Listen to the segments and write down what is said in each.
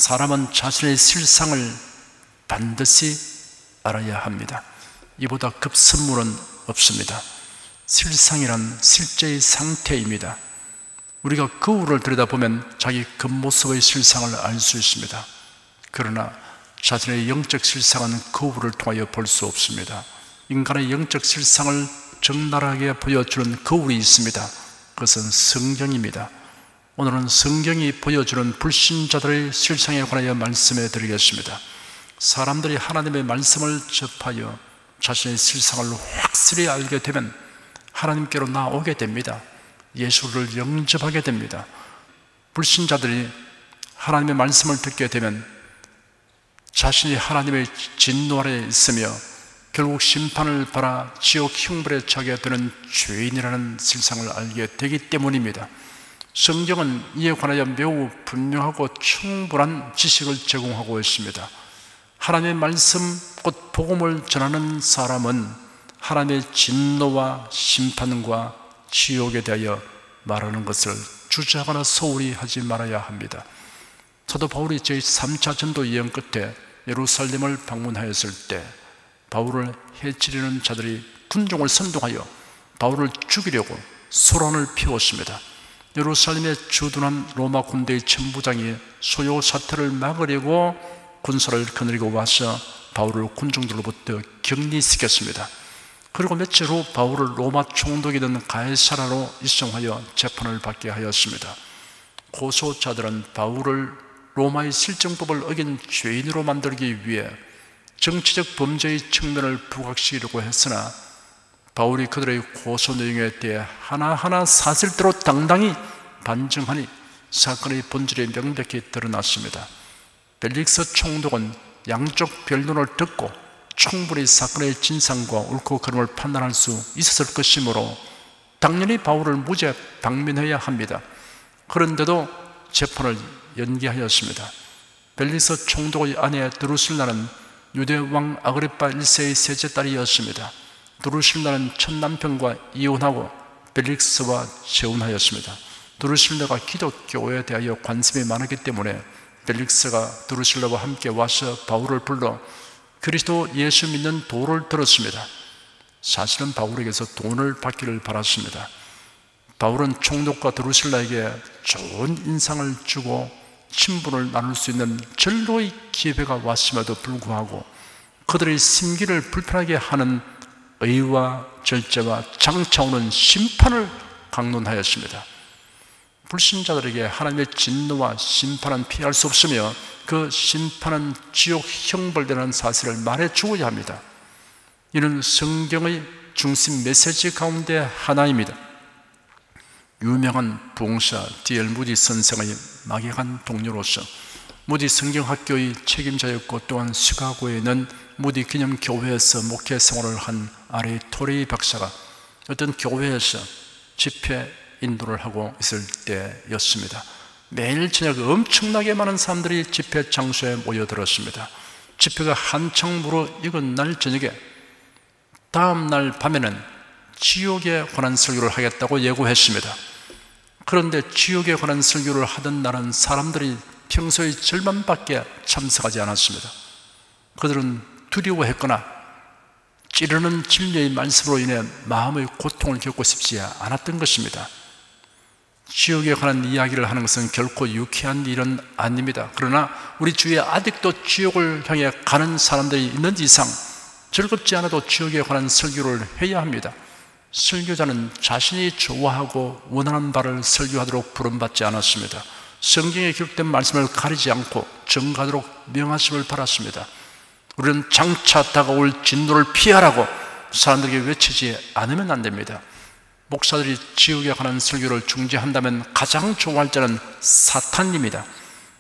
사람은 자신의 실상을 반드시 알아야 합니다. 이보다 급선물은 없습니다. 실상이란 실제의 상태입니다. 우리가 거울을 들여다보면 자기 겉모습의 실상을 알 수 있습니다. 그러나 자신의 영적 실상은 거울을 통하여 볼 수 없습니다. 인간의 영적 실상을 적나라하게 보여주는 거울이 있습니다. 그것은 성경입니다. 오늘은 성경이 보여주는 불신자들의 실상에 관하여 말씀해 드리겠습니다. 사람들이 하나님의 말씀을 접하여 자신의 실상을 확실히 알게 되면 하나님께로 나오게 됩니다. 예수를 영접하게 됩니다. 불신자들이 하나님의 말씀을 듣게 되면 자신이 하나님의 진노 아래 있으며 결국 심판을 받아 지옥 형벌에 처하게 되는 죄인이라는 실상을 알게 되기 때문입니다. 성경은 이에 관하여 매우 분명하고 충분한 지식을 제공하고 있습니다. 하나님의 말씀, 곧 복음을 전하는 사람은 하나님의 진노와 심판과 지옥에 대하여 말하는 것을 주저하거나 소홀히 하지 말아야 합니다. 사도 바울이 제3차 전도 여행 끝에 예루살렘을 방문하였을 때 바울을 해치려는 자들이 군종을 선동하여 바울을 죽이려고 소란을 피웠습니다. 예루살렘에 주둔한 로마 군대의 천부장이 소요 사태를 막으려고 군사를 거느리고 와서 바울을 군중들로부터 격리시켰습니다. 그리고 며칠 후 바울을 로마 총독이던 가이사라로 이송하여 재판을 받게 하였습니다. 고소자들은 바울을 로마의 실정법을 어긴 죄인으로 만들기 위해 정치적 범죄의 측면을 부각시키려고 했으나 바울이 그들의 고소 내용에 대해 하나하나 사실대로 당당히 반증하니 사건의 본질이 명백히 드러났습니다. 벨릭스 총독은 양쪽 변론을 듣고 충분히 사건의 진상과 옳고 그름을 판단할 수 있었을 것이므로 당연히 바울을 무죄 방면해야 합니다. 그런데도 재판을 연기하였습니다. 벨릭스 총독의 아내 드루실라는 유대 왕 아그리파 1세의 셋째 딸이었습니다. 드루실라는 첫 남편과 이혼하고 벨릭스와 재혼하였습니다. 드루실라가 기독교에 대하여 관심이 많았기 때문에 벨릭스가 드루실라와 함께 와서 바울을 불러 그리스도 예수 믿는 도를 들었습니다. 사실은 바울에게서 돈을 받기를 바랐습니다. 바울은 총독과 드루실라에게 좋은 인상을 주고 친분을 나눌 수 있는 절로의 기회가 왔음에도 불구하고 그들의 심기를 불편하게 하는 의와 절제와 장차 오는 심판을 강론하였습니다. 불신자들에게 하나님의 진노와 심판은 피할 수 없으며 그 심판은 지옥 형벌되는 사실을 말해 주어야 합니다. 이는 성경의 중심 메시지 가운데 하나입니다. 유명한 부흥사 D.L. 무디 선생의 막역한 동료로서 무디 성경학교의 책임자였고 또한 시카고에 있는 무디 기념교회에서 목회 생활을 한 아리 토리 박사가 어떤 교회에서 집회 인도를 하고 있을 때였습니다. 매일 저녁 엄청나게 많은 사람들이 집회 장소에 모여들었습니다. 집회가 한창 무르익은 날 저녁에 다음 날 밤에는 지옥에 관한 설교를 하겠다고 예고했습니다. 그런데 지옥에 관한 설교를 하던 날은 사람들이 평소의 절반밖에 참석하지 않았습니다. 그들은 두려워했거나 찌르는 진리의 말씀으로 인해 마음의 고통을 겪고 싶지 않았던 것입니다. 지옥에 관한 이야기를 하는 것은 결코 유쾌한 일은 아닙니다. 그러나 우리 주위에 아직도 지옥을 향해 가는 사람들이 있는 이상 즐겁지 않아도 지옥에 관한 설교를 해야 합니다. 설교자는 자신이 좋아하고 원하는 바를 설교하도록 부름받지 않았습니다. 성경에 기록된 말씀을 가리지 않고 정가도록 명하심을 바랐습니다. 우리는 장차 다가올 진노를 피하라고 사람들에게 외치지 않으면 안 됩니다. 목사들이 지옥에 관한 설교를 중지한다면 가장 좋아할 자는 사탄입니다.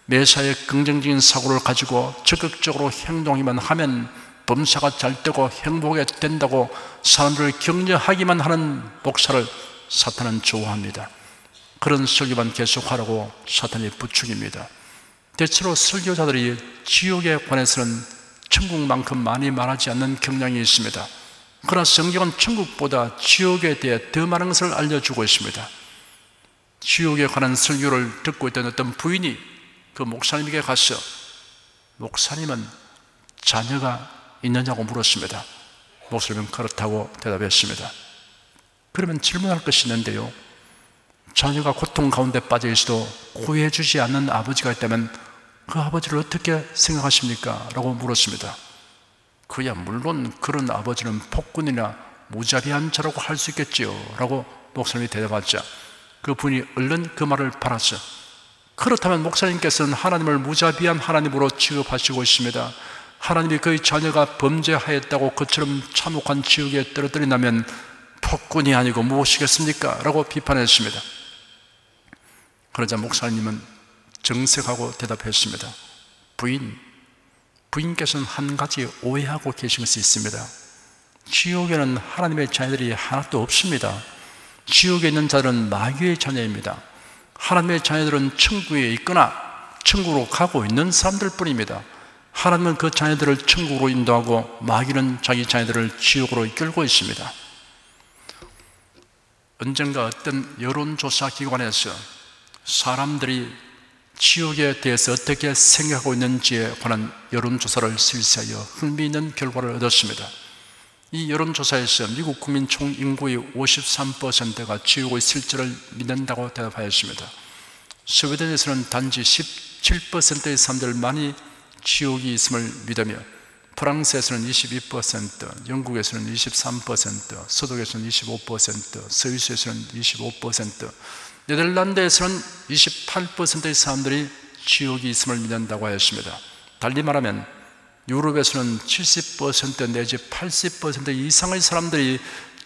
매사에 긍정적인 사고를 가지고 적극적으로 행동하기만 하면 범사가 잘 되고 행복하게 된다고 사람들을 격려하기만 하는 목사를 사탄은 좋아합니다. 그런 설교만 계속하라고 사탄이 부추깁니다. 대체로 설교자들이 지옥에 관해서는 천국만큼 많이 말하지 않는 경향이 있습니다. 그러나 성경은 천국보다 지옥에 대해 더 많은 것을 알려주고 있습니다. 지옥에 관한 설교를 듣고 있던 어떤 부인이 그 목사님에게 가서 목사님은 자녀가 있느냐고 물었습니다. 목사님은 그렇다고 대답했습니다. 그러면 질문할 것이 있는데요, 자녀가 고통 가운데 빠져 있어도 구해주지 않는 아버지가 있다면 그 아버지를 어떻게 생각하십니까? 라고 물었습니다. 그야 물론 그런 아버지는 폭군이나 무자비한 자라고 할 수 있겠지요 라고 목사님이 대답하자 그분이 얼른 그 말을 바랐죠. 그렇다면 목사님께서는 하나님을 무자비한 하나님으로 취급하시고 있습니다. 하나님이 그의 자녀가 범죄하였다고 그처럼 참혹한 지옥에 떨어뜨린다면 폭군이 아니고 무엇이겠습니까? 라고 비판했습니다. 그러자 목사님은 정색하고 대답했습니다. 부인께서는 한 가지 오해하고 계신 것이 있습니다. 지옥에는 하나님의 자녀들이 하나도 없습니다. 지옥에 있는 자들은 마귀의 자녀입니다. 하나님의 자녀들은 천국에 있거나 천국으로 가고 있는 사람들 뿐입니다. 하나님은 그 자녀들을 천국으로 인도하고 마귀는 자기 자녀들을 지옥으로 이끌고 있습니다. 언젠가 어떤 여론조사 기관에서 사람들이 지옥에 대해서 어떻게 생각하고 있는지에 관한 여론조사를 실시하여 흥미있는 결과를 얻었습니다. 이 여론조사에서 미국 국민 총 인구의 53%가 지옥의 실제를 믿는다고 대답하였습니다. 스웨덴에서는 단지 17%의 사람들만이 지옥이 있음을 믿으며 프랑스에서는 22%, 영국에서는 23%, 서독에서는 25%, 스위스에서는 25%, 네덜란드에서는 28%의 사람들이 지옥이 있음을 믿는다고 하였습니다. 달리 말하면 유럽에서는 70% 내지 80% 이상의 사람들이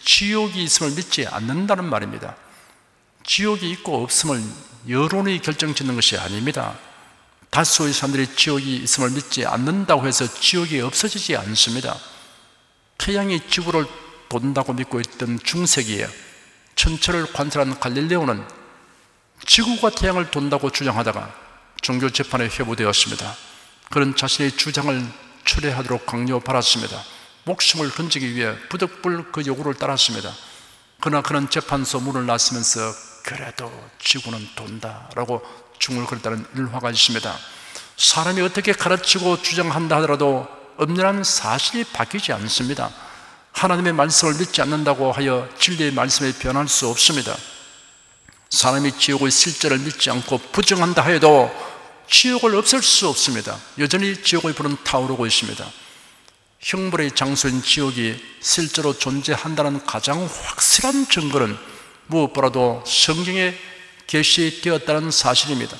지옥이 있음을 믿지 않는다는 말입니다. 지옥이 있고 없음을 여론이 결정짓는 것이 아닙니다. 다수의 사람들이 지옥이 있음을 믿지 않는다고 해서 지옥이 없어지지 않습니다. 태양이 지구를 돈다고 믿고 있던 중세기에 천체를 관찰한 갈릴레오는 지구가 태양을 돈다고 주장하다가 종교 재판에 회부되었습니다. 그는 자신의 주장을 철회하도록 강요받았습니다. 목숨을 건지기 위해 부득불 그 요구를 따랐습니다. 그러나 그는 재판소 문을 나서면서 그래도 지구는 돈다라고 중얼거렸다는 일화가 있습니다. 사람이 어떻게 가르치고 주장한다 하더라도 엄연한 사실이 바뀌지 않습니다. 하나님의 말씀을 믿지 않는다고 하여 진리의 말씀에 변할 수 없습니다. 사람이 지옥의 실제를 믿지 않고 부정한다 해도 지옥을 없앨 수 없습니다. 여전히 지옥의 불은 타오르고 있습니다. 형벌의 장소인 지옥이 실제로 존재한다는 가장 확실한 증거는 무엇보다도 성경에 계시되었다는 사실입니다.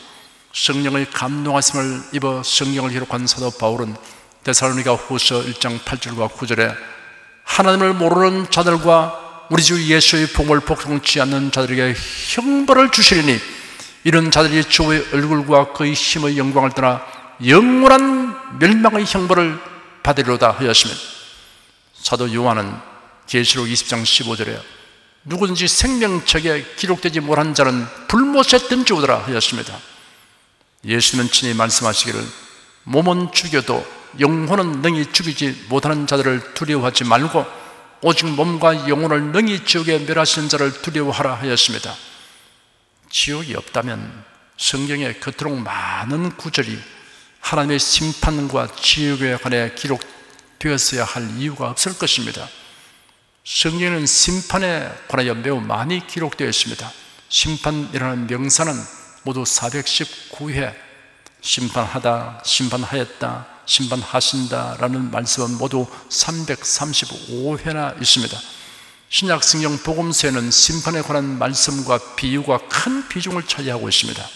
성령의 감동하심을 입어 성경을 기록한 사도 바울은 데살로니가 후서 1장 8절과 9절에 하나님을 모르는 자들과 우리 주 예수의 복음을 복종치 않는 자들에게 형벌을 주시리니 이런 자들이 주의 얼굴과 그의 힘의 영광을 떠나 영원한 멸망의 형벌을 받으리로다 하였으면, 사도 요한은 계시록 20장 15절에 누구든지 생명책에 기록되지 못한 자는 불못에 던지오더라 하였습니다. 예수님은 친히 말씀하시기를 몸은 죽여도 영혼은 능히 죽이지 못하는 자들을 두려워하지 말고 오직 몸과 영혼을 능히 지옥에 멸하시는 자를 두려워하라 하였습니다. 지옥이 없다면 성경에 그토록 많은 구절이 하나님의 심판과 지옥에 관해 기록되었어야 할 이유가 없을 것입니다. 성경에는 심판에 관하여 매우 많이 기록되어 있습니다. 심판이라는 명사는 모두 419회 심판하다, 심판하였다, 심판하신다라는 말씀은 모두 335회나 있습니다. 신약 성경 복음서에는 심판에 관한 말씀과 비유가 큰 비중을 차지하고 있습니다.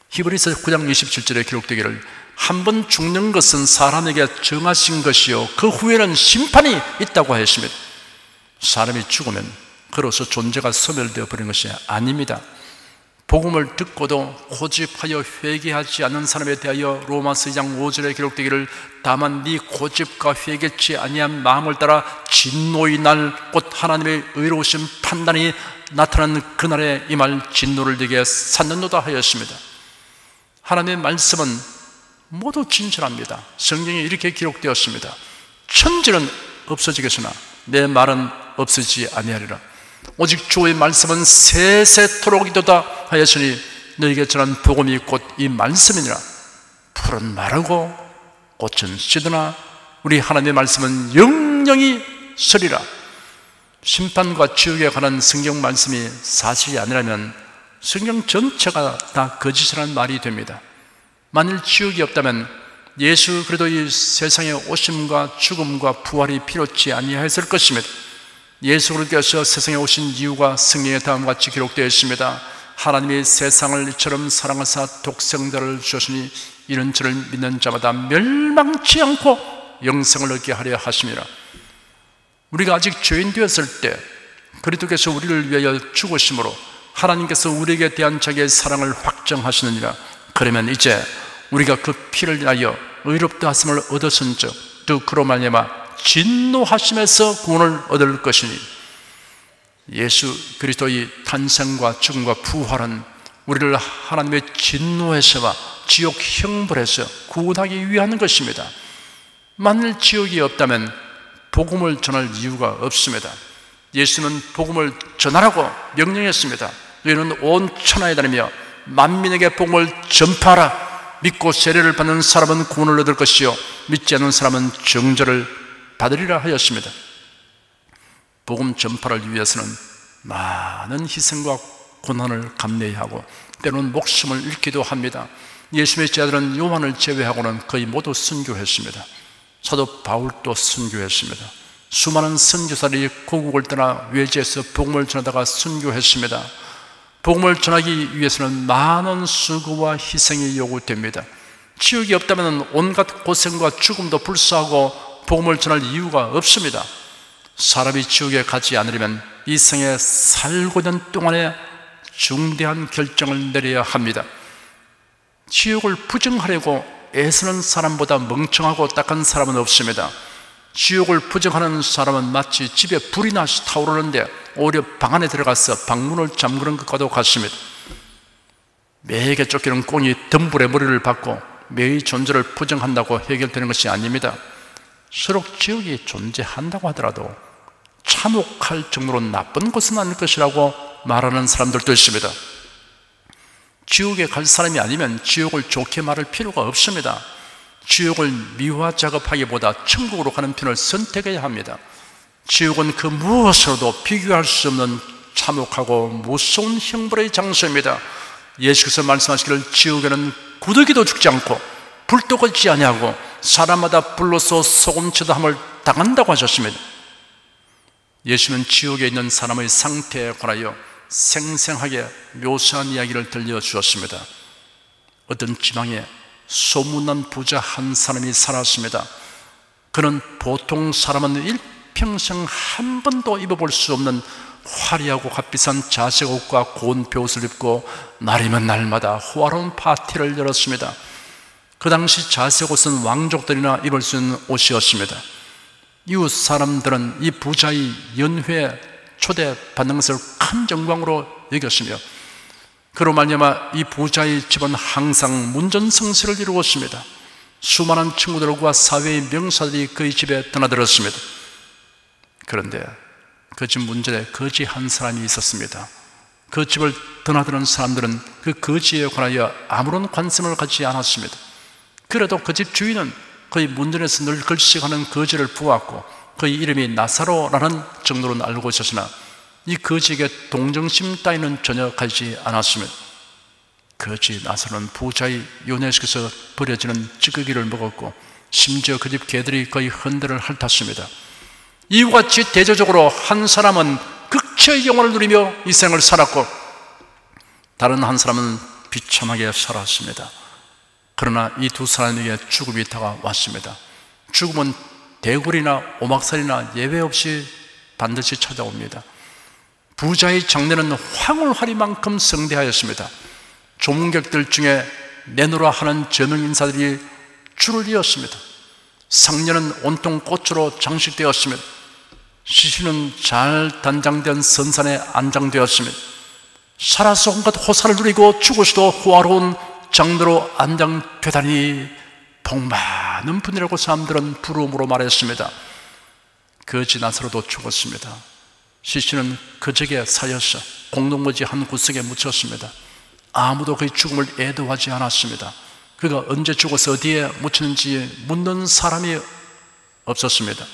히브리서 9장 27절에 기록되기를 한 번 죽는 것은 사람에게 정하신 것이요 그 후에는 심판이 있다고 하였습니다. 사람이 죽으면 그로서 존재가 소멸되어 버린 것이 아닙니다. 복음을 듣고도 고집하여 회개하지 않는 사람에 대하여 로마서 2장 5절에 기록되기를 다만 네 고집과 회개치 아니한 마음을 따라 진노의 날 곧 하나님의 의로우신 판단이 나타나는 그날에 임할 진노를 네게 샀는도다 하였습니다. 하나님의 말씀은 모두 진실합니다. 성경에 이렇게 기록되었습니다. 천지는 없어지겠으나 내 말은 없어지지 아니하리라. 오직 주의 말씀은 세세토록이도다 하였으니 너에게 전한 복음이 곧 이 말씀이니라. 풀은 마르고 꽃은 시드나 우리 하나님의 말씀은 영영이 서리라. 심판과 지옥에 관한 성경 말씀이 사실이 아니라면 성경 전체가 다 거짓이라는 말이 됩니다. 만일 지옥이 없다면 예수 그리스도 이 세상에 오심과 죽음과 부활이 필요치 아니하였을 것입니다. 예수 그리스도께서 세상에 오신 이유가 성경에 다음과 같이 기록되어 있습니다. 하나님이 세상을 이처럼 사랑하사 독생자를 주셨으니 이런 저를 믿는 자마다 멸망치 않고 영생을 얻게 하려 하심이라. 우리가 아직 죄인 되었을 때 그리스도께서 우리를 위하여 죽으심으로 하나님께서 우리에게 대한 자기의 사랑을 확정하시느니라. 그러면 이제 우리가 그 피를 인하여 의롭다 하심을 얻었은즉 또 그로 말미암아 진노하심에서 구원을 얻을 것이니, 예수 그리스도의 탄생과 죽음과 부활은 우리를 하나님의 진노에서와 지옥 형벌에서 구원하기 위한 것입니다. 만일 지옥이 없다면 복음을 전할 이유가 없습니다. 예수는 복음을 전하라고 명령했습니다. 너희는 온 천하에 다니며 만민에게 복음을 전파하라. 믿고 세례를 받는 사람은 구원을 얻을 것이요 믿지 않는 사람은 정죄를 받으리라 하였습니다. 복음 전파를 위해서는 많은 희생과 고난을 감내해야 하고 때로는 목숨을 잃기도 합니다. 예수님의 제자들은 요한을 제외하고는 거의 모두 순교했습니다. 사도 바울도 순교했습니다. 수많은 선교사들이 고국을 떠나 외지에서 복음을 전하다가 순교했습니다. 복음을 전하기 위해서는 많은 수고와 희생이 요구됩니다. 지옥이 없다면 온갖 고생과 죽음도 불사하고 복음을 전할 이유가 없습니다. 사람이 지옥에 가지 않으려면 이 생에 살고 있는 동안에 중대한 결정을 내려야 합니다. 지옥을 부정하려고 애쓰는 사람보다 멍청하고 딱한 사람은 없습니다. 지옥을 부정하는 사람은 마치 집에 불이 나시 타오르는데 오히려 방 안에 들어가서 방문을 잠그는 것과도 같습니다. 매에게 쫓기는 꽁이 덤불에 머리를 박고 매의 존재를 부정한다고 해결되는 것이 아닙니다. 서로 지옥이 존재한다고 하더라도 참혹할 정도로 나쁜 것은 아닐 것이라고 말하는 사람들도 있습니다. 지옥에 갈 사람이 아니면 지옥을 좋게 말할 필요가 없습니다. 지옥을 미화 작업하기보다 천국으로 가는 편을 선택해야 합니다. 지옥은 그 무엇으로도 비교할 수 없는 참혹하고 무서운 형벌의 장소입니다. 예수께서 말씀하시기를 지옥에는 구더기도 죽지 않고 불도 꺼지지 아니하고 사람마다 불로서 소금쳐도 함을 당한다고 하셨습니다. 예수는 지옥에 있는 사람의 상태에 관하여 생생하게 묘사한 이야기를 들려주었습니다. 어떤 지방에 소문난 부자 한 사람이 살았습니다. 그는 보통 사람은 일평생 한 번도 입어볼 수 없는 화려하고 값비싼 자색 옷과 고운 베옷을 입고 날이면 날마다 호화로운 파티를 열었습니다. 그 당시 자색 옷은 왕족들이나 입을 수 있는 옷이었습니다. 이웃 사람들은 이 부자의 연회에 초대받는 것을 큰 영광으로 여겼으며 그로 말미암아 이 부자의 집은 항상 문전성시를 이루었습니다. 수많은 친구들과 사회의 명사들이 그의 집에 드나들었습니다. 그런데 그 집 문전에 거지 한 사람이 있었습니다. 그 집을 드나드는 사람들은 그 거지에 관하여 아무런 관심을 갖지 않았습니다. 그래도 그 집 주인은 그의 문전에서 늘 글씨하는 거지를 보았고 그의 이름이 나사로라는 정도로는 알고 있었으나 이 거지에게 동정심 따위는 전혀 가지 않았습니다. 거지 나사로는 부자의 요네스께서 버려지는 찌꺼기를 먹었고 심지어 그 집 개들이 거의 헌대를 핥았습니다. 이와 같이 대조적으로 한 사람은 극치의 영혼을 누리며 이 생을 살았고 다른 한 사람은 비참하게 살았습니다. 그러나 이 두 사람에게 죽음이 다가왔습니다. 죽음은 대굴이나 오막살이나 예외 없이 반드시 찾아옵니다. 부자의 장례는 황홀하리만큼 성대하였습니다. 조문객들 중에 내놓으라 하는 저명 인사들이 줄을 이었습니다. 상녀는 온통 꽃으로 장식되었습니다. 시신은 잘 단장된 선산에 안장되었습니다. 살아서 온갖 호사를 누리고 죽어서도 호화로운 장로로 안장되다니 복 많은 분이라고 사람들은 부러움으로 말했습니다. 거지 나사로도 죽었습니다. 시신은 그적에 사여서 공동거지 한 구석에 묻혔습니다. 아무도 그의 죽음을 애도하지 않았습니다. 그가 언제 죽어서 어디에 묻히는지 묻는 사람이 없었습니다.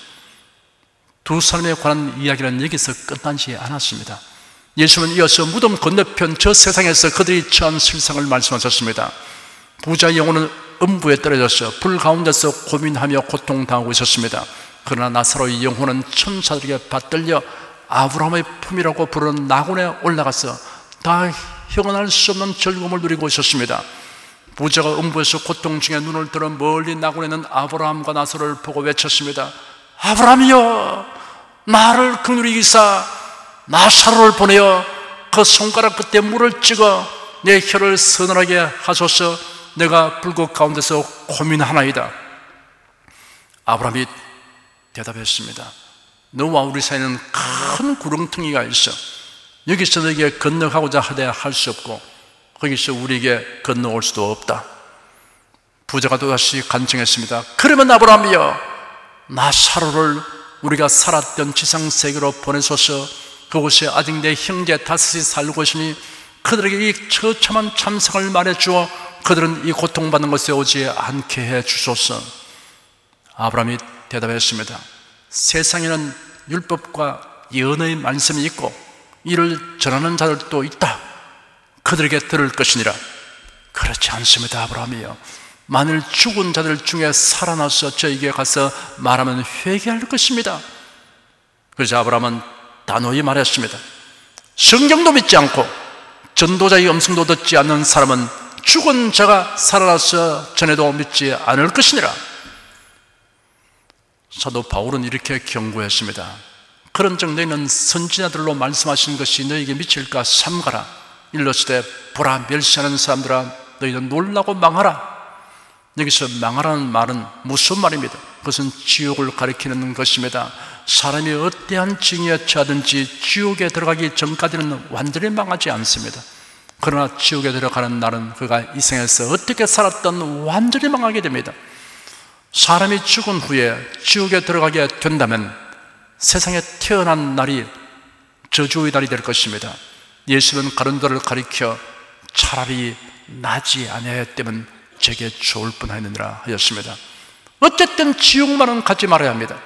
두 사람에 관한 이야기는 여기서 끝나지 않았습니다. 예수님은 이어서 무덤 건너편 저 세상에서 그들이 처한 실상을 말씀하셨습니다. 부자의 영혼은 음부에 떨어져서 불 가운데서 고민하며 고통당하고 있었습니다. 그러나 나사로의 영혼은 천사들에게 받들려 아브라함의 품이라고 부르는 낙원에 올라가서 다 형언할 수 없는 즐거움을 누리고 있었습니다. 부자가 음부에서 고통 중에 눈을 들어 멀리 낙원에 있는 아브라함과 나사로를 보고 외쳤습니다. 아브라함이여, 나를 긍휼히 여기사 나사로를 보내어 그 손가락 끝에 물을 찍어 내 혀를 서늘하게 하소서. 내가 불꽃 가운데서 고민하나이다. 아브라함이 대답했습니다. 너와 우리 사이에는 큰 구렁텅이가 있어. 여기서 너에게 건너가고자 하되 할 수 없고 거기서 우리에게 건너올 수도 없다. 부자가 또다시 간청했습니다. 그러면 아브라함이여, 나사로를 우리가 살았던 지상세계로 보내소서. 그곳에 아직 내 형제 다섯이 살고 있으니 그들에게 이 처참한 참상을 말해주어 그들은 이 고통받는 곳에 오지 않게 해주소서. 아브라함이 대답했습니다. 세상에는 율법과 예언의 말씀이 있고 이를 전하는 자들도 있다. 그들에게 들을 것이니라. 그렇지 않습니다, 아브라함이요. 만일 죽은 자들 중에 살아나서 저에게 가서 말하면 회개할 것입니다. 그래서 아브라함은 단호히 말했습니다. 성경도 믿지 않고 전도자의 음성도 듣지 않는 사람은 죽은 자가 살아나서 전에도 믿지 않을 것이니라. 사도 바울은 이렇게 경고했습니다. 그런즉 너희는 선지자들로 말씀하신 것이 너희에게 미칠까 삼가라. 일러스되 보라, 멸시하는 사람들아, 너희는 놀라고 망하라. 여기서 망하라는 말은 무슨 말입니다? 그것은 지옥을 가리키는 것입니다. 사람이 어떠한 징에 처하든지 지옥에 들어가기 전까지는 완전히 망하지 않습니다. 그러나 지옥에 들어가는 날은 그가 이 생에서 어떻게 살았던 완전히 망하게 됩니다. 사람이 죽은 후에 지옥에 들어가게 된다면 세상에 태어난 날이 저주의 날이 될 것입니다. 예수는 가론도를 가리켜 차라리 나지 아니하였다면 제게 좋을 뻔하였느니라 하였습니다. 어쨌든 지옥만은 가지 말아야 합니다.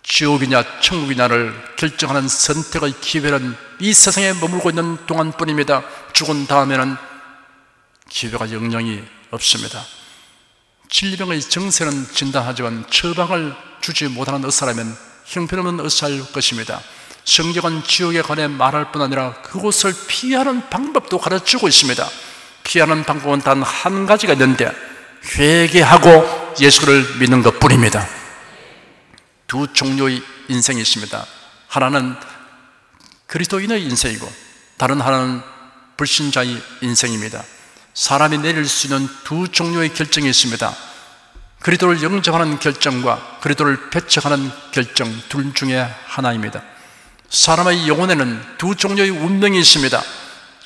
지옥이냐 천국이냐를 결정하는 선택의 기회는 이 세상에 머물고 있는 동안뿐입니다. 죽은 다음에는 기회가 영영이 없습니다. 질병의 정세는 진단하지만 처방을 주지 못하는 의사라면 형편없는 의사일 것입니다. 성경은 지옥에 관해 말할 뿐 아니라 그곳을 피하는 방법도 가르치고 있습니다. 피하는 방법은 단 한 가지가 있는데 회개하고 예수를 믿는 것뿐입니다. 두 종류의 인생이 있습니다. 하나는 그리스도인의 인생이고 다른 하나는 불신자의 인생입니다. 사람이 내릴 수 있는 두 종류의 결정이 있습니다. 그리스도를 영접하는 결정과 그리스도를 배척하는 결정, 둘 중에 하나입니다. 사람의 영혼에는 두 종류의 운명이 있습니다.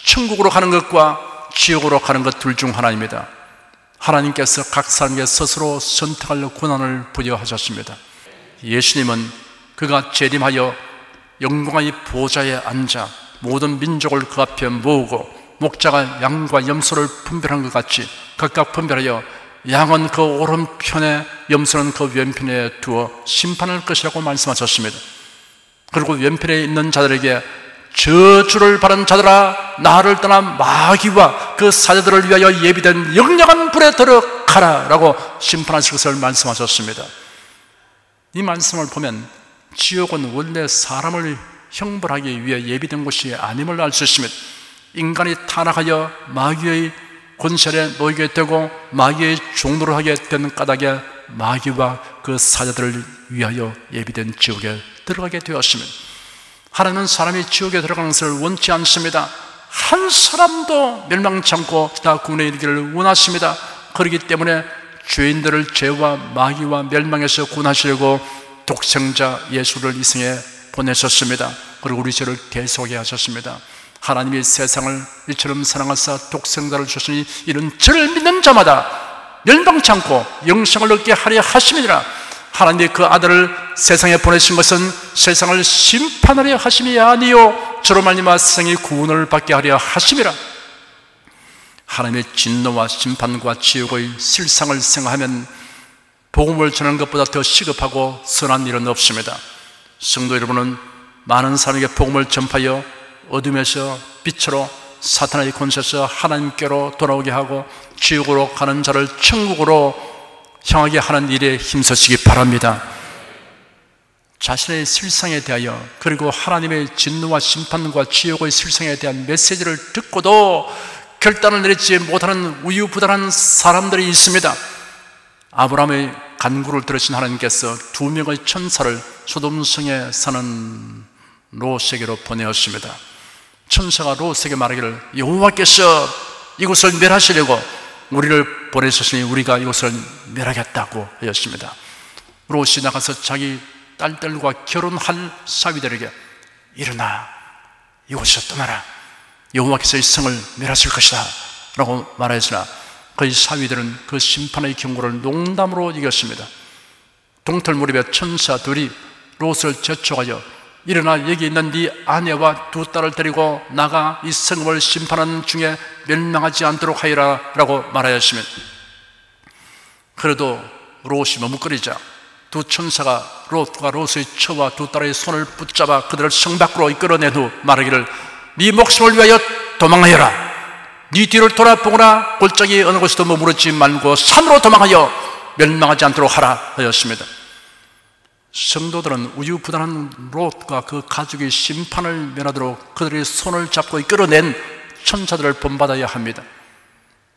천국으로 가는 것과 지옥으로 가는 것 둘 중 하나입니다. 하나님께서 각 사람에게 스스로 선택할 권한을 부여하셨습니다. 예수님은 그가 재림하여 영광의 보좌에 앉아 모든 민족을 그 앞에 모으고 목자가 양과 염소를 분별한 것 같이 각각 분별하여 양은 그 오른편에 염소는 그 왼편에 두어 심판할 것이라고 말씀하셨습니다. 그리고 왼편에 있는 자들에게 저주를 받은 자들아, 나를 떠나 마귀와 그 사자들을 위하여 예비된 영영한 불에 들어가라 라고 심판하실 것을 말씀하셨습니다. 이 말씀을 보면 지옥은 원래 사람을 형벌하기 위해 예비된 곳이 아님을 알 수 있습니다. 인간이 타락하여 마귀의 권세에 놓이게 되고 마귀의 종노를 하게 되는 까닭에 마귀와 그 사자들을 위하여 예비된 지옥에 들어가게 되었습니다. 하나님은 사람이 지옥에 들어가는 것을 원치 않습니다. 한 사람도 멸망치 않고 다 구원에 이르기를 원하십니다. 그렇기 때문에 죄인들을 죄와 마귀와 멸망에서 구원하시려고 독생자 예수를 이 생에 보내셨습니다. 그리고 우리 죄를 대속하게 하셨습니다. 하나님이 세상을 이처럼 사랑하사 독생자를 주시니 이는 저를 믿는 자마다 멸망치 않고 영생을 얻게 하려 하심이니라. 하나님이 그 아들을 세상에 보내신 것은 세상을 심판하려 하심이 아니요 저로 말미암아 세상이 구원을 받게 하려 하심이라. 하나님의 진노와 심판과 지옥의 실상을 생각하면 복음을 전하는 것보다 더 시급하고 선한 일은 없습니다. 성도 여러분은 많은 사람에게 복음을 전파하여 어둠에서 빛으로 사탄의 권세에서 하나님께로 돌아오게 하고 지옥으로 가는 자를 천국으로 향하게 하는 일에 힘쓰시기 바랍니다. 자신의 실상에 대하여, 그리고 하나님의 진노와 심판과 지옥의 실상에 대한 메시지를 듣고도 결단을 내리지 못하는 우유부단한 사람들이 있습니다. 아브라함의 간구를 들으신 하나님께서 2명의 천사를 소돔성에 사는 롯에게로 보내었습니다. 천사가 롯에게 말하기를 여호와께서 이곳을 멸하시려고 우리를 보내셨으니 우리가 이곳을 멸하겠다고 하였습니다. 롯이 나가서 자기 딸들과 결혼할 사위들에게 일어나 이곳에서 떠나라, 여호와께서 이 성을 멸하실 것이다 라고 말하였으나 그의 사위들은 그 심판의 경고를 농담으로 이겼습니다. 동틀 무렵에 천사 둘이 롯을 재촉하여 일어나 여기 있는 네 아내와 2 딸을 데리고 나가 이 성읍을 심판하는 중에 멸망하지 않도록 하여라 라고 말하였습니다. 그래도 롯이 머뭇거리자 2 천사가 롯과 롯의 처와 2 딸의 손을 붙잡아 그들을 성 밖으로 이끌어낸 후 말하기를 네 목숨을 위하여 도망하여라, 네 뒤를 돌아보거나 골짜기 어느 곳에도 머무르지 말고 산으로 도망하여 멸망하지 않도록 하라 하였습니다. 성도들은 우유부단한 롯과 그 가족의 심판을 면하도록 그들의 손을 잡고 이끌어낸 천사들을 본받아야 합니다.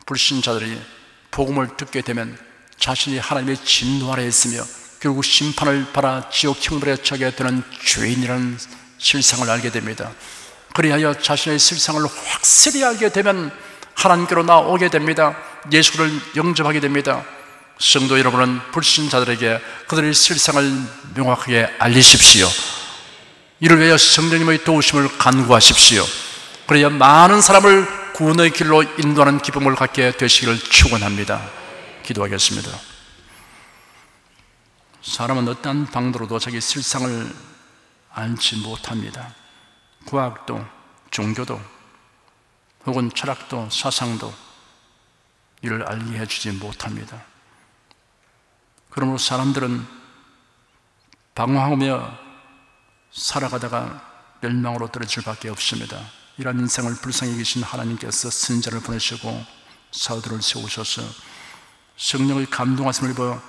불신자들이 복음을 듣게 되면 자신이 하나님의 진노 아래에 있으며 결국 심판을 받아 지옥 형벌에 처하게 되는 죄인이라는 실상을 알게 됩니다. 그리하여 자신의 실상을 확실히 알게 되면 하나님께로 나오게 됩니다. 예수를 영접하게 됩니다. 성도 여러분은 불신자들에게 그들의 실상을 명확하게 알리십시오. 이를 위하여 성령님의 도우심을 간구하십시오. 그래야 많은 사람을 구원의 길로 인도하는 기쁨을 갖게 되시기를 축원합니다. 기도하겠습니다. 사람은 어떠한 방도로도 자기 실상을 알지 못합니다. 과학도, 종교도, 혹은 철학도, 사상도 이를 알게 해주지 못합니다. 그러므로 사람들은 방황하며 살아가다가 멸망으로 떨어질 밖에 없습니다. 이런 인생을 불쌍히 계신 하나님께서 선지자를 보내시고 사도들을 세우셔서 성령의 감동하심을 입어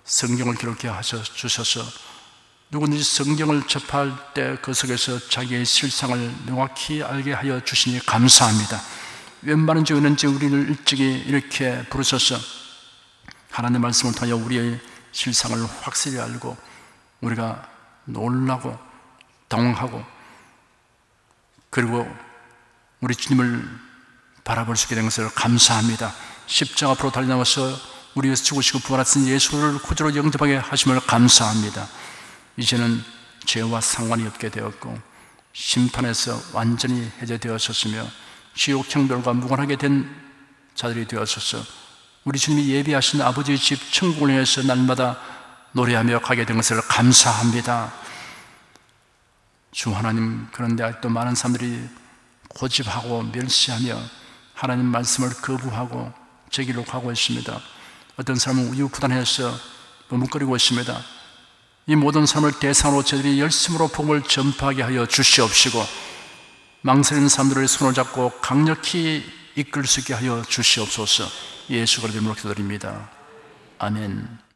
성경을 기록해 주셔서 누구든지 성경을 접할 때 그 속에서 자기의 실상을 명확히 알게 하여 주시니 감사합니다. 웬만한 죄였는지 우리를 일찍이 이렇게 부르셔서 하나님의 말씀을 통하여 우리의 실상을 확실히 알고 우리가 놀라고 당황하고 그리고 우리 주님을 바라볼 수 있게 된 것을 감사합니다. 십자가 앞으로 달려나와서 우리 위해서 죽으시고 부활하신 예수를 구주로 영접하게 하심을 감사합니다. 이제는 죄와 상관이 없게 되었고 심판에서 완전히 해제되었었으며 지옥 형벌과 무관하게 된 자들이 되었어서 우리 주님이 예비하신 아버지의 집 천국을 위해서 날마다 노래하며 가게 된 것을 감사합니다. 주 하나님, 그런데 아직도 많은 사람들이 고집하고 멸시하며 하나님 말씀을 거부하고 제 길로 가고 있습니다. 어떤 사람은 우유부단해서 머뭇거리고 있습니다. 이 모든 사람을 대상으로 저희들이 열심으로 복음을 전파하게 하여 주시옵시고 망설이는 사람들의 손을 잡고 강력히 이끌 수 있게 하여 주시옵소서. 예수 그리스도의 이름으로 기도드립니다. 아멘.